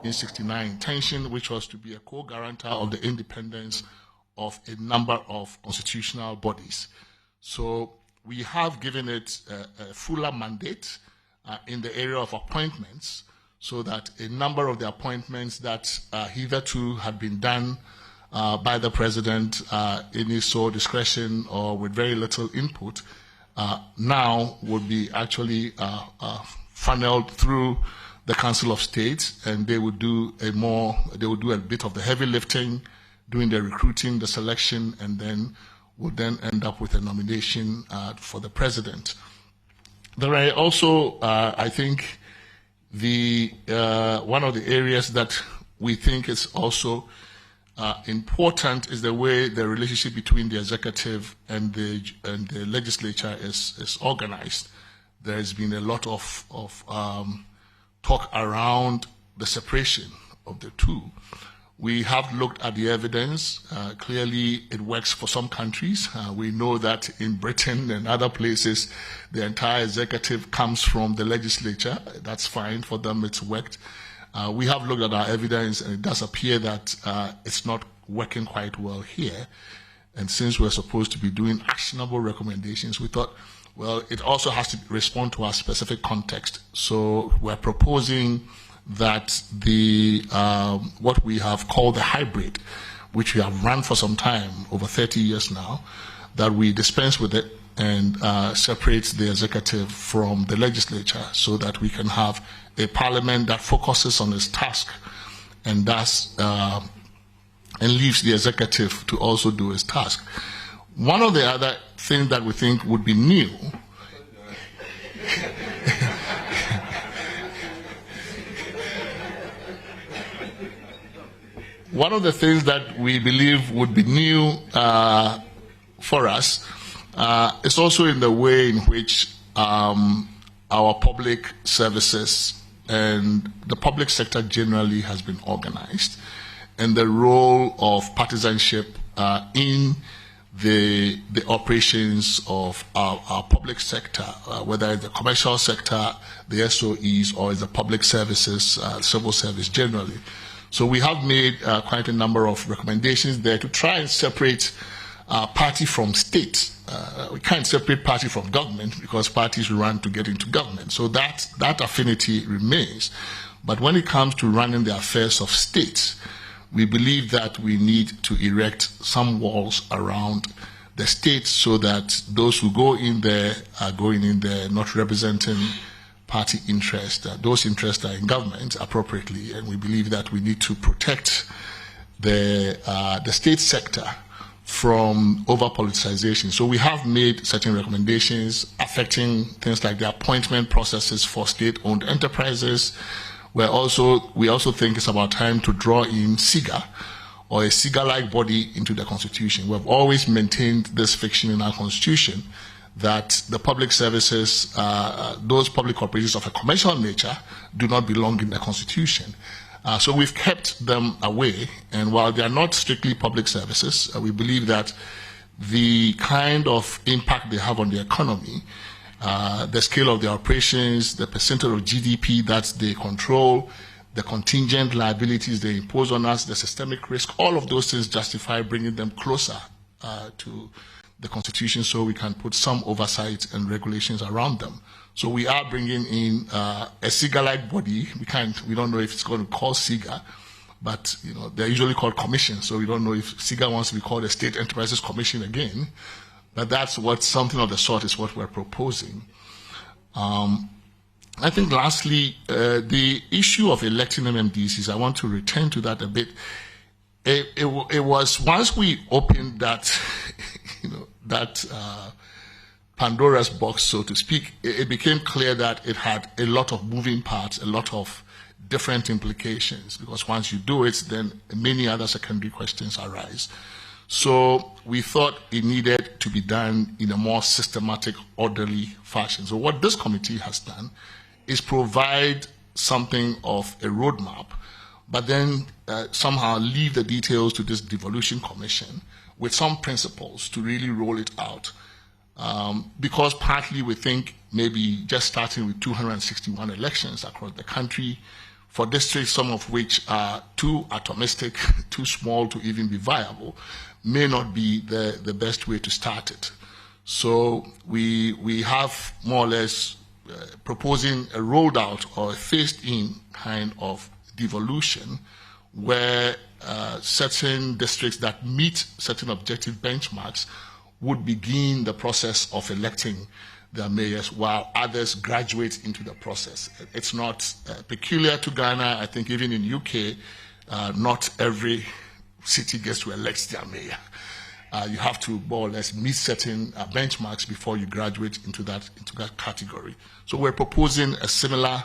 1969 intention, which was to be a co-guarantor of the independence of a number of constitutional bodies. So we have given it a fuller mandate in the area of appointments, so that a number of the appointments that hitherto had been done by the president in his sole discretion or with very little input now would be actually funneled through the Council of State, and they would do a bit of the heavy lifting, doing the recruiting, the selection, and then would then end up with a nomination for the president. There are also, I think, one of the areas that we think is also important is the way the relationship between the executive and the legislature is organized. There has been a lot of talk around the separation of the two. We have looked at the evidence. Clearly, it works for some countries. We know that in Britain and other places, the entire executive comes from the legislature. That's fine for them. It's worked. We have looked at our evidence, and it does appear that it's not working quite well here. And since we're supposed to be doing actionable recommendations, we thought, well, it also has to respond to our specific context. So we're proposing that what we have called the hybrid, which we have run for some time, over 30 years now, that we dispense with it and separate the executive from the legislature, so that we can have a parliament that focuses on its task and thus and leaves the executive to also do its task. One of the other things that we think would be new one of the things that we believe would be new for us is also in the way in which our public services and the public sector generally has been organized, and the role of partisanship in the operations of our public sector, whether it's the commercial sector, the SOEs, or it's the public services, civil service generally. So we have made quite a number of recommendations there to try and separate party from state. We can't separate party from government because parties run to get into government. So that affinity remains. But when it comes to running the affairs of states, we believe that we need to erect some walls around the states, so that those who go in there are going in there not representing party interest. Those interests are in government appropriately, and we believe that we need to protect the state sector from over-politicization. So we have made certain recommendations affecting things like the appointment processes for state-owned enterprises. We also think it's about time to draw in SIGA, or a SIGA-like body, into the Constitution. We've always maintained this fiction in our Constitution, that the public services, those public corporations of a commercial nature, do not belong in the Constitution. So we've kept them away, and while they are not strictly public services, we believe that the kind of impact they have on the economy, the scale of their operations, the percentage of GDP that they control, the contingent liabilities they impose on us, the systemic risk, all of those things justify bringing them closer to the Constitution, so we can put some oversight and regulations around them. So we are bringing in a SIGA-like body. We don't know if it's going to be called SIGA, but they're usually called commissions. So we don't know if SIGA wants to be called a State Enterprises Commission again. But that's something of the sort is what we're proposing. I think lastly, the issue of electing MMDCs, I want to return to that a bit. It was once we opened that, that Pandora's box, so to speak, it became clear that it had a lot of moving parts, a lot of different implications, because once you do it, then many other secondary questions arise. So we thought it needed to be done in a more systematic, orderly fashion. So what this committee has done is provide something of a roadmap, but then somehow leave the details to this devolution commission with some principles to really roll it out. Because partly we think maybe just starting with 261 elections across the country for districts, some of which are too atomistic, too small to even be viable, may not be the best way to start it. So we have more or less proposing a rolled out or a phased-in kind of devolution where certain districts that meet certain objective benchmarks would begin the process of electing their mayors while others graduate into the process. It's not peculiar to Ghana. I think even in UK, not every city gets to elect their mayor. You have to more or less meet certain benchmarks before you graduate into that category. So we're proposing a similar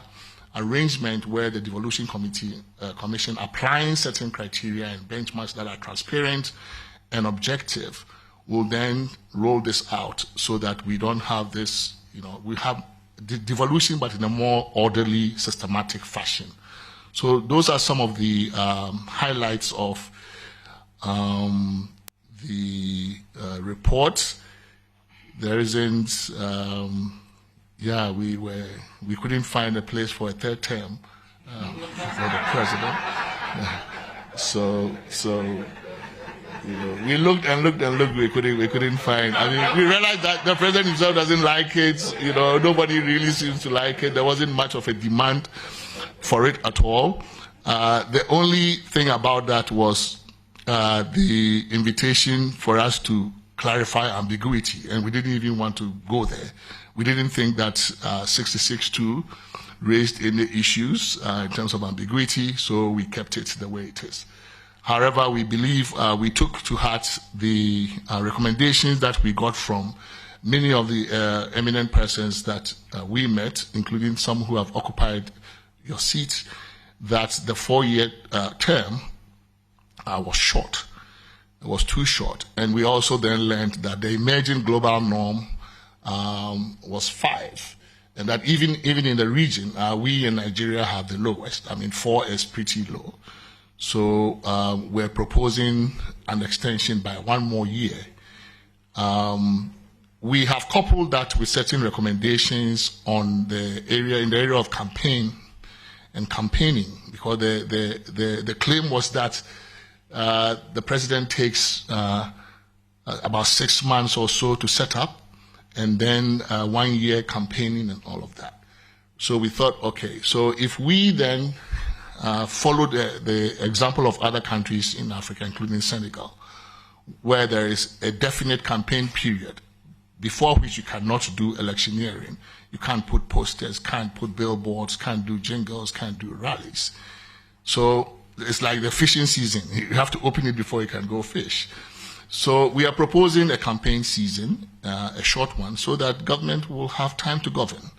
arrangement where the Devolution Commission applying certain criteria and benchmarks that are transparent and objective will then roll this out so that we don't have this, we have devolution but in a more orderly, systematic fashion. So those are some of the highlights of the report. There isn't, we couldn't find a place for a third term for the president. So we looked and looked and looked. We couldn't find. I mean, we realized that the president himself doesn't like it. Nobody really seems to like it. There wasn't much of a demand for it at all. The only thing about that was the invitation for us to clarify ambiguity, and we didn't even want to go there. We didn't think that 66.2 raised any issues in terms of ambiguity, so we kept it the way it is. However, we believe we took to heart the recommendations that we got from many of the eminent persons that we met, including some who have occupied your seat, that the 4-year term was short. It was too short. And we also then learned that the emerging global norm was 5. And that even in the region, we in Nigeria have the lowest. I mean, 4 is pretty low. So we're proposing an extension by 1 more year. We have coupled that with certain recommendations on in the area of campaigning, because the claim was that the president takes about 6 months or so to set up, and then 1 year campaigning and all of that. So we thought, okay, so if we then follow the example of other countries in Africa, including Senegal, where there is a definite campaign period before which you cannot do electioneering. You can't put posters, can't put billboards, can't do jingles, can't do rallies. So it's like the fishing season. You have to open it before you can go fish. So we are proposing a campaign season, a short one, so that government will have time to govern,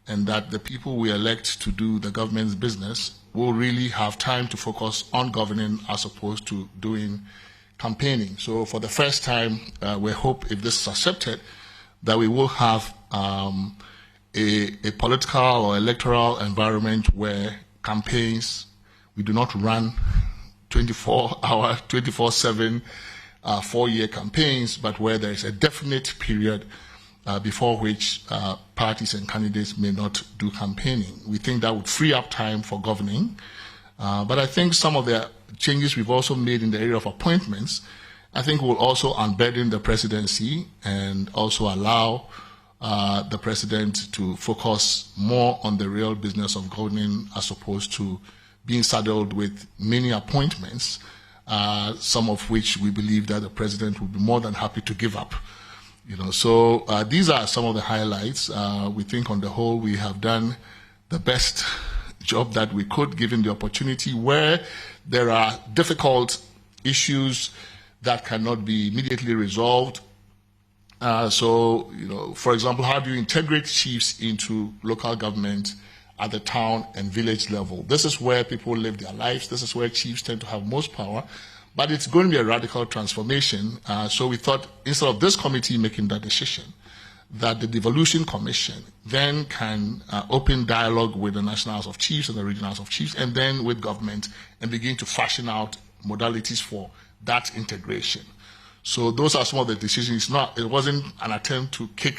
and that the people we elect to do the government's business will really have time to focus on governing as opposed to doing campaigning. So for the first time, we hope, if this is accepted, that we will have a political or electoral environment where campaigns, we do not run 24-hour, 24/7, 4-year campaigns, but where there is a definite period before which parties and candidates may not do campaigning. We think that would free up time for governing. But I think some of the changes we've also made in the area of appointments, I think will also unburden the presidency and also allow the president to focus more on the real business of governing as opposed to being saddled with many appointments, some of which we believe that the president will be more than happy to give up. So these are some of the highlights. We think on the whole we have done the best job that we could, given the opportunity. Where there are difficult issues that cannot be immediately resolved. For example, how do you integrate chiefs into local government at the town and village level? This is where people live their lives. This is where chiefs tend to have most power. But it's going to be a radical transformation. So we thought, instead of this committee making that decision, that the Devolution Commission then can open dialogue with the National House of Chiefs and the Regional House of Chiefs, and then with government, and begin to fashion out modalities for that integration. So those are some of the decisions. It wasn't an attempt to kick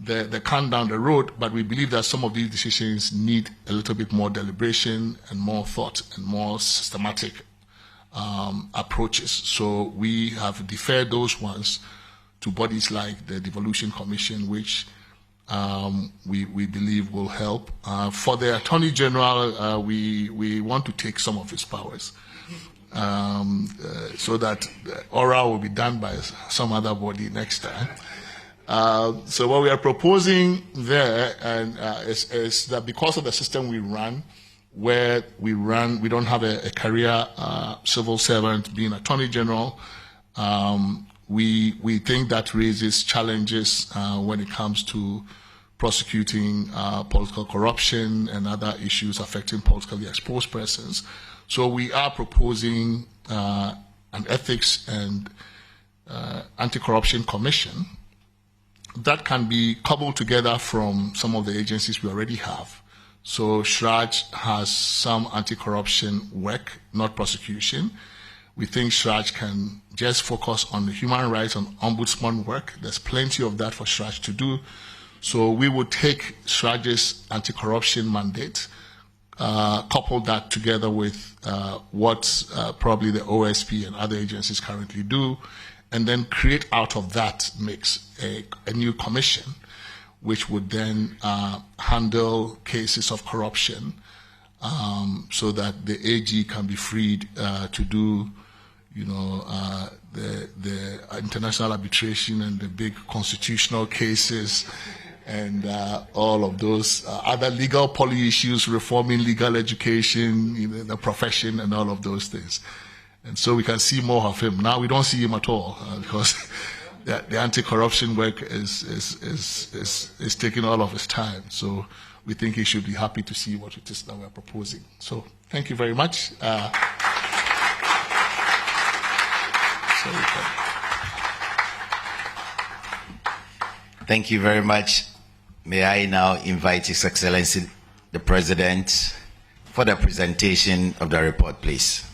the can down the road, but we believe that some of these decisions need a little bit more deliberation and more thought and more systematic approaches. So we have deferred those ones to bodies like the Devolution Commission, which we believe will help. For the Attorney General, we want to take some of his powers so that oral will be done by some other body next time. So what we are proposing there is that because of the system we run, we don't have a career civil servant being Attorney General. We think that raises challenges when it comes to prosecuting political corruption and other issues affecting politically exposed persons. So we are proposing an ethics and anti-corruption commission that can be cobbled together from some of the agencies we already have. So SHRAJ has some anti-corruption work, not prosecution. We think SHRAJ can just focus on the human rights and ombudsman work. There's plenty of that for SHRAJ to do. So we would take SHRAJ's anti-corruption mandate, couple that together with what probably the OSP and other agencies currently do, and then create out of that mix a new commission, which would then handle cases of corruption so that the AG can be freed to do, the international arbitration and the big constitutional cases and all of those other legal policy issues, reforming legal education, the profession, and all of those things. And so we can see more of him. Now we don't see him at all because the anti-corruption work is taking all of his time. So we think he should be happy to see what it is that we're proposing. So thank you very much. Thank you very much. May I now invite His Excellency the President for the presentation of the report, please.